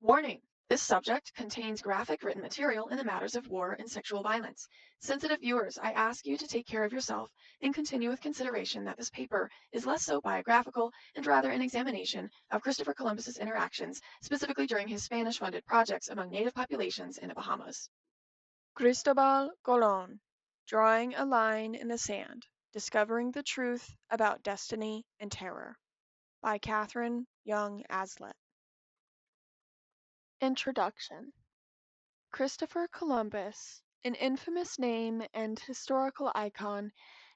Warning: this subject contains graphic written material in the matters of war and sexual violence. Sensitive viewers, I ask you to take care of yourself and continue with consideration that this paper is less so biographical and rather an examination of Christopher Columbus's interactions, specifically during his Spanish-funded projects among native populations in the Bahamas. Christobal Colon, Drawing a Line in the Sand, Discovering the Truth About Destiny and Terror, by Catherine Young Aslett. Introduction. Christopher Columbus, an infamous name and historical icon,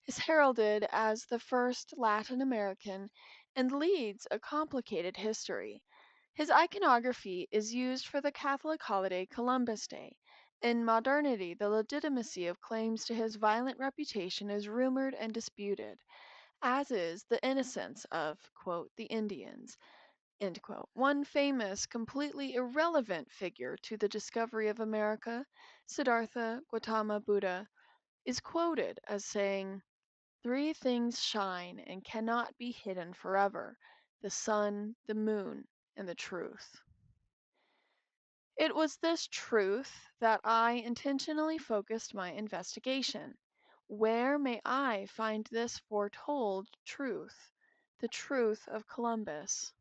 is heralded as the first Latin American and leads a complicated history. His iconography is used for the Catholic holiday Columbus Day. In modernity, the legitimacy of claims to his violent reputation is rumored and disputed, as is the innocence of, quote, the Indians. End quote. One famous, completely irrelevant figure to the discovery of America, Siddhartha Gautama Buddha, is quoted as saying, "Three things shine and cannot be hidden forever: the sun, the moon, and the truth." It was this truth that I intentionally focused my investigation. Where may I find this foretold truth, the truth of Columbus?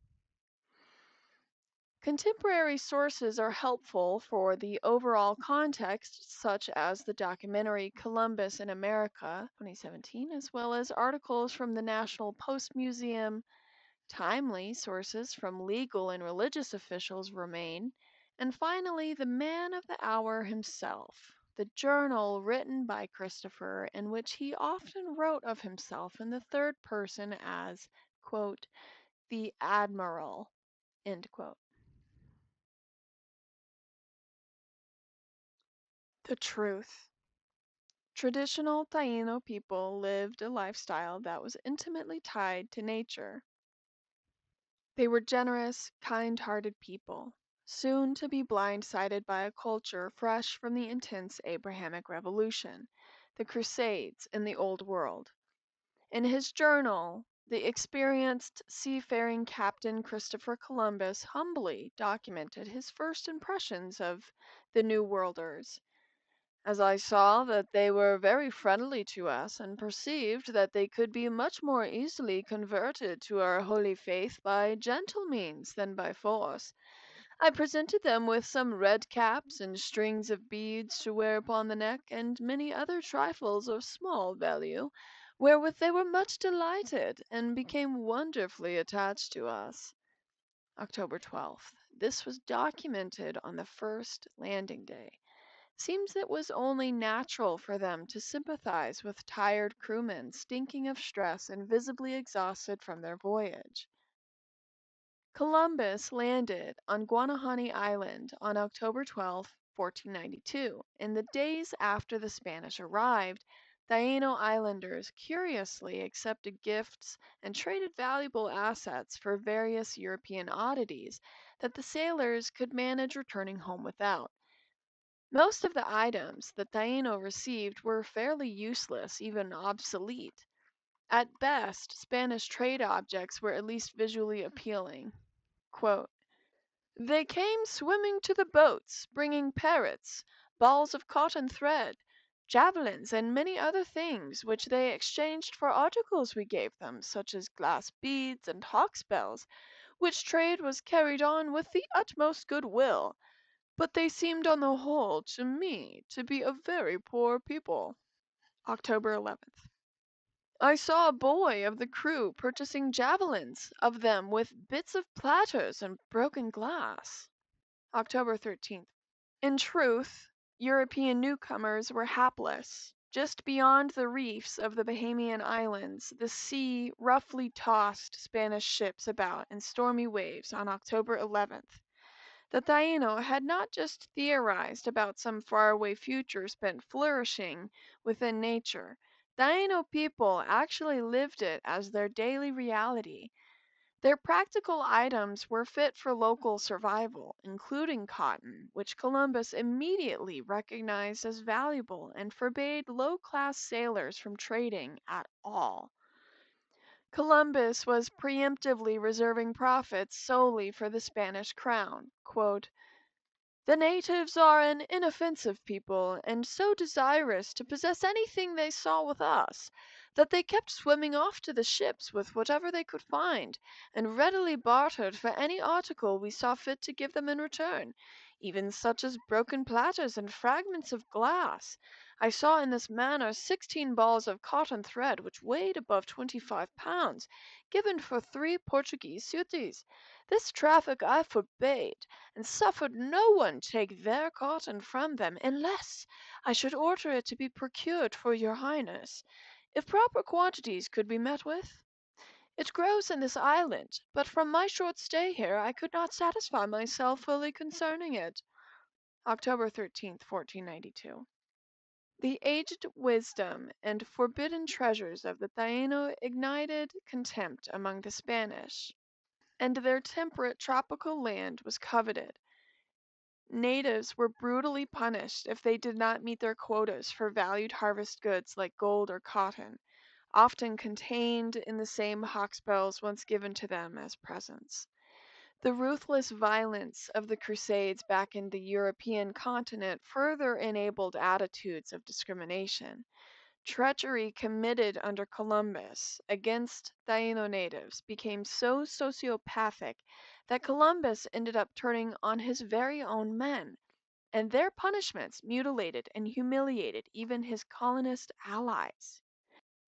Contemporary sources are helpful for the overall context, such as the documentary Columbus in America 2017, as well as articles from the National Post Museum. Timely sources from legal and religious officials remain. And finally, the man of the hour himself, the journal written by Christopher, in which he often wrote of himself in the third person as, quote, the admiral, end quote. The truth. Traditional Taino people lived a lifestyle that was intimately tied to nature. They were generous, kind-hearted people, soon to be blindsided by a culture fresh from the intense Abrahamic Revolution, the Crusades, and the Old World. In his journal, the experienced seafaring captain Christopher Columbus humbly documented his first impressions of the New Worlders. "As I saw that they were very friendly to us, and perceived that they could be much more easily converted to our holy faith by gentle means than by force, I presented them with some red caps and strings of beads to wear upon the neck, and many other trifles of small value, wherewith they were much delighted, and became wonderfully attached to us." October 12th. This was documented on the first landing day. Seems it was only natural for them to sympathize with tired crewmen stinking of stress and visibly exhausted from their voyage. Columbus landed on Guanahani Island on October 12, 1492. In the days after the Spanish arrived, Taino islanders curiously accepted gifts and traded valuable assets for various European oddities that the sailors could manage returning home without. Most of the items that Taino received were fairly useless, even obsolete. At best, Spanish trade objects were at least visually appealing. Quote, "They came swimming to the boats, bringing parrots, balls of cotton thread, javelins, and many other things, which they exchanged for articles we gave them, such as glass beads and hawks' bells, which trade was carried on with the utmost good will. But they seemed on the whole to me to be a very poor people." October 11th. "I saw a boy of the crew purchasing javelins of them with bits of platters and broken glass." October 13th. In truth, European newcomers were hapless. Just beyond the reefs of the Bahamian Islands, the sea roughly tossed Spanish ships about in stormy waves on October 11th. The Taino had not just theorized about some faraway future spent flourishing within nature. Taino people actually lived it as their daily reality. Their practical items were fit for local survival, including cotton, which Columbus immediately recognized as valuable and forbade low-class sailors from trading at all. Columbus was preemptively reserving profits solely for the Spanish crown. Quote, "The natives are an inoffensive people, and so desirous to possess anything they saw with us, that they kept swimming off to the ships with whatever they could find, and readily bartered for any article we saw fit to give them in return, even such as broken platters and fragments of glass. I saw in this manner 16 balls of cotton thread, which weighed above 25 pounds, given for 3 Portuguese sutis. This traffic I forbade, and suffered no one take their cotton from them, unless I should order it to be procured for your highness, if proper quantities could be met with. It grows in this island, but from my short stay here I could not satisfy myself fully concerning it." October 13th, 1492. The aged wisdom and forbidden treasures of the Taino ignited contempt among the Spanish, and their temperate tropical land was coveted. Natives were brutally punished if they did not meet their quotas for valued harvest goods like gold or cotton, often contained in the same hawksbells once given to them as presents. The ruthless violence of the Crusades back in the European continent further enabled attitudes of discrimination. Treachery committed under Columbus against Taino natives became so sociopathic that Columbus ended up turning on his very own men, and their punishments mutilated and humiliated even his colonist allies.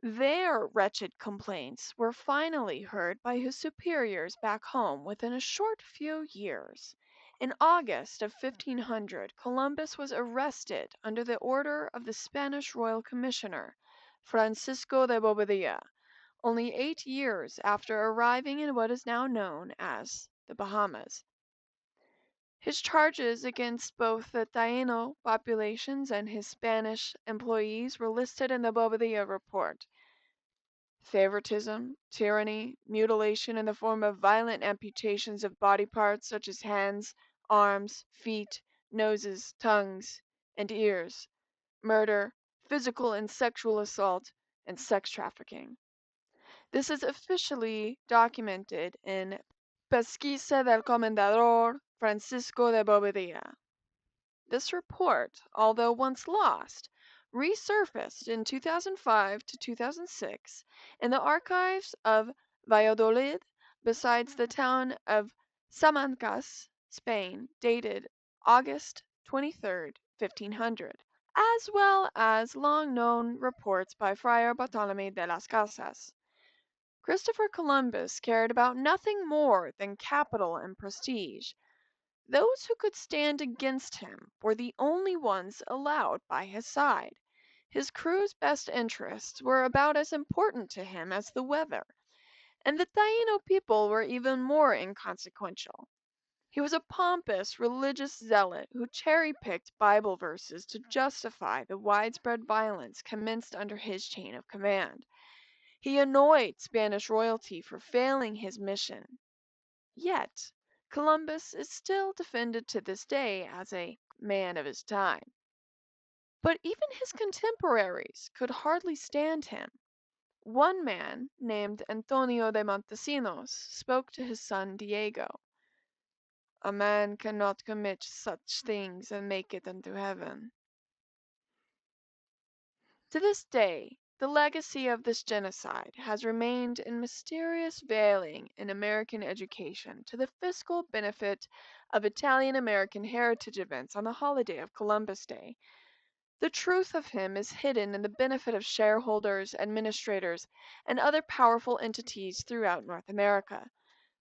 Their wretched complaints were finally heard by his superiors back home within a short few years. In August of 1500, Columbus was arrested under the order of the Spanish royal commissioner, Francisco de Bobadilla, only 8 years after arriving in what is now known as the Bahamas. His charges against both the Taino populations and his Spanish employees were listed in the Bobadilla report: favoritism, tyranny, mutilation in the form of violent amputations of body parts such as hands, arms, feet, noses, tongues, and ears, murder, physical and sexual assault, and sex trafficking. This is officially documented in Pesquisa del Comendador Francisco de Bobadilla. This report, although once lost, resurfaced in 2005 to 2006 in the archives of Valladolid besides the town of Samancas, Spain, dated August 23rd, 1500, as well as long-known reports by Friar Bartolome de las Casas. Christopher Columbus cared about nothing more than capital and prestige. Those who could stand against him were the only ones allowed by his side. His crew's best interests were about as important to him as the weather, and the Taino people were even more inconsequential. He was a pompous religious zealot who cherry-picked Bible verses to justify the widespread violence commenced under his chain of command. He annoyed Spanish royalty for failing his mission. Yet, Columbus is still defended to this day as a man of his time. But even his contemporaries could hardly stand him. One man, named Antonio de Montesinos, spoke to his son Diego. "A man cannot commit such things and make it into heaven." To this day, the legacy of this genocide has remained in mysterious veiling in American education to the fiscal benefit of Italian American heritage events on the holiday of Columbus Day. The truth of him is hidden in the benefit of shareholders, administrators, and other powerful entities throughout North America.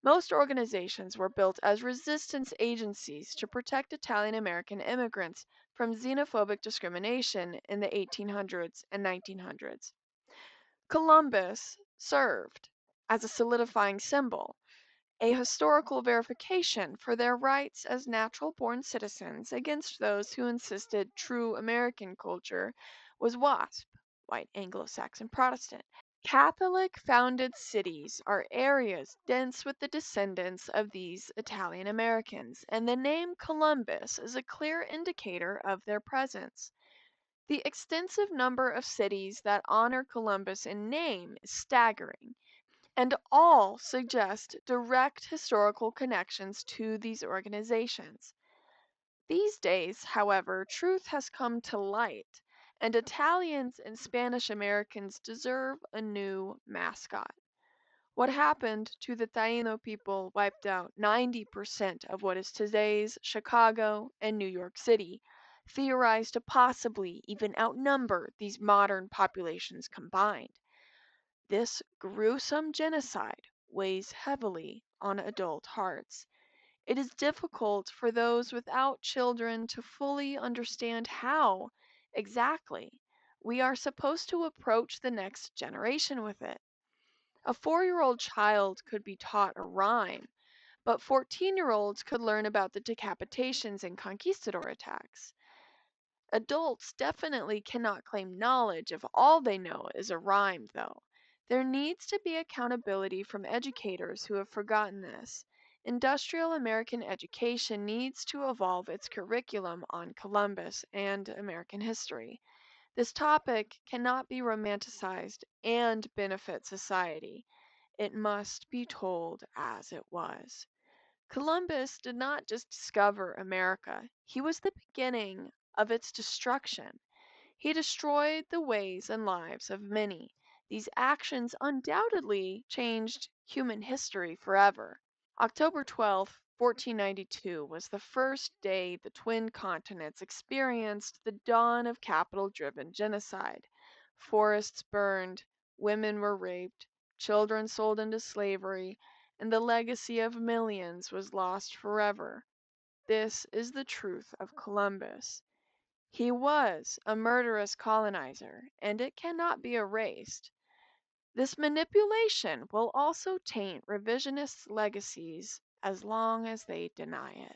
Most organizations were built as resistance agencies to protect Italian American immigrants from xenophobic discrimination in the 1800s and 1900s. Columbus served as a solidifying symbol, a historical verification for their rights as natural born citizens against those who insisted true American culture was WASP, white Anglo-Saxon Protestant. Catholic founded cities are areas dense with the descendants of these Italian Americans, and the name Columbus is a clear indicator of their presence. The extensive number of cities that honor Columbus in name is staggering, and all suggest direct historical connections to these organizations. These days, however, truth has come to light, and Italians and Spanish Americans deserve a new mascot. What happened to the Taino people wiped out 90% of what is today's Chicago and New York City, theorized to possibly even outnumber these modern populations combined. This gruesome genocide weighs heavily on adult hearts. It is difficult for those without children to fully understand how, exactly, we are supposed to approach the next generation with it. A 4-year-old child could be taught a rhyme, but 14-year-olds could learn about the decapitations and conquistador attacks. Adults definitely cannot claim knowledge if all they know is a rhyme, though. There needs to be accountability from educators who have forgotten this. Industrial American education needs to evolve its curriculum on Columbus and American history. This topic cannot be romanticized and benefit society. It must be told as it was. Columbus did not just discover America, he was the beginning of its destruction. He destroyed the ways and lives of many. These actions undoubtedly changed human history forever. October 12, 1492 was the first day the twin continents experienced the dawn of capital-driven genocide. Forests burned, women were raped, children sold into slavery, and the legacy of millions was lost forever. This is the truth of Columbus. He was a murderous colonizer, and it cannot be erased. This manipulation will also taint revisionist legacies as long as they deny it.